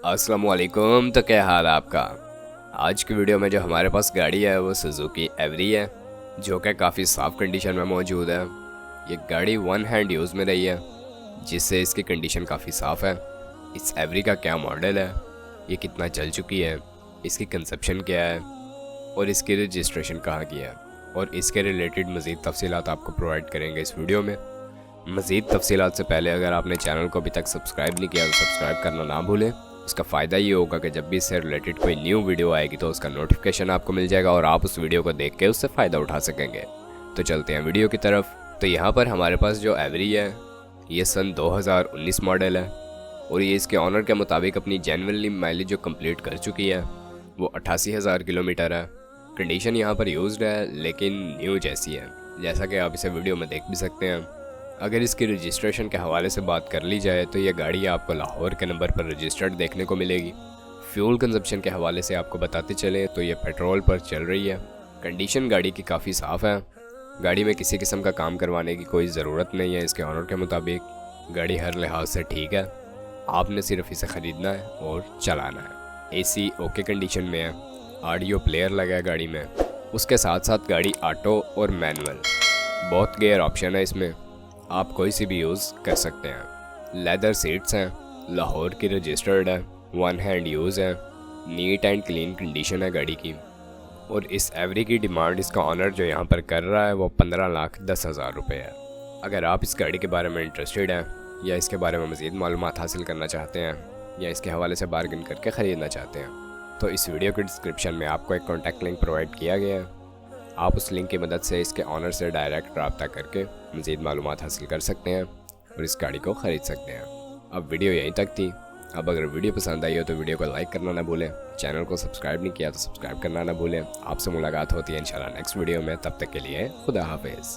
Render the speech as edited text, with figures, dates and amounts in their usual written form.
अस्सलामुअलैकुम। तो क्या हाल है आपका। आज की वीडियो में जो हमारे पास गाड़ी है वो सुजुकी एवरी है, जो कि काफ़ी साफ़ कंडीशन में मौजूद है। ये गाड़ी वन हैंड यूज़ में रही है, जिससे इसकी कंडीशन काफ़ी साफ़ है। इस एवरी का क्या मॉडल है, ये कितना चल चुकी है, इसकी कंसेप्शन क्या है और इसकी रजिस्ट्रेशन कहाँ की है, और इसके रिलेटेड मज़ीद तफसीलात आपको प्रोवाइड करेंगे इस वीडियो में। मज़ीद तफसीलात से पहले अगर आपने चैनल को अभी तक सब्सक्राइब नहीं किया तो सब्सक्राइब करना ना भूलें। उसका फ़ायदा ये होगा कि जब भी इससे रिलेटेड कोई न्यू वीडियो आएगी तो उसका नोटिफिकेशन आपको मिल जाएगा और आप उस वीडियो को देख के उससे फ़ायदा उठा सकेंगे। तो चलते हैं वीडियो की तरफ। तो यहाँ पर हमारे पास जो एवरी है ये सन 2019 मॉडल है और ये इसके ऑनर के मुताबिक अपनी जेन्युइनली माइलेज जो कंप्लीट कर चुकी है वो 88,000 किलोमीटर है। कंडीशन यहाँ पर यूज्ड है लेकिन न्यू जैसी है, जैसा कि आप इसे वीडियो में देख भी सकते हैं। अगर इसकी रजिस्ट्रेशन के हवाले से बात कर ली जाए तो ये गाड़ी आपको लाहौर के नंबर पर रजिस्टर्ड देखने को मिलेगी। फ्यूल कंजप्शन के हवाले से आपको बताते चले तो ये पेट्रोल पर चल रही है। कंडीशन गाड़ी की काफ़ी साफ़ है। गाड़ी में किसी किस्म का काम करवाने की कोई ज़रूरत नहीं है। इसके ऑनर के मुताबिक गाड़ी हर लिहाज से ठीक है, आपने सिर्फ इसे ख़रीदना है और चलाना है। एसी ओके कंडीशन में है, ऑडियो प्लेयर लगा है गाड़ी में। उसके साथ साथ गाड़ी ऑटो और मैनुअल बहुत गियर ऑप्शन है इसमें, आप कोई सी भी यूज़ कर सकते हैं। लेदर सीट्स हैं, लाहौर की रजिस्टर्ड है, वन हैंड यूज़ है, नीट एंड क्लीन कंडीशन है गाड़ी की। और इस एवरी की डिमांड इसका ऑनर जो यहाँ पर कर रहा है वो 15,10,000 रुपये है। अगर आप इस गाड़ी के बारे में इंटरेस्टेड हैं या इसके बारे में मज़ीद मालूमात हासिल करना चाहते हैं या इसके हवाले से बार्गेन करके ख़रीदना चाहते हैं तो इस वीडियो के डिस्क्रिप्शन में आपको एक कॉन्टैक्ट लिंक प्रोवाइड किया गया है। आप उस लिंक की मदद से इसके ऑनर से डायरेक्ट रब्ता करके मज़ीद मालूमात हासिल कर सकते हैं और इस गाड़ी को ख़रीद सकते हैं। अब वीडियो यहीं तक थी। अब अगर वीडियो पसंद आई हो तो वीडियो को लाइक करना ना भूलें, चैनल को सब्सक्राइब नहीं किया तो सब्सक्राइब करना ना भूलें। आपसे मुलाकात होती है इंशाल्लाह नेक्स्ट वीडियो में, तब तक के लिए खुदा हाफिज़।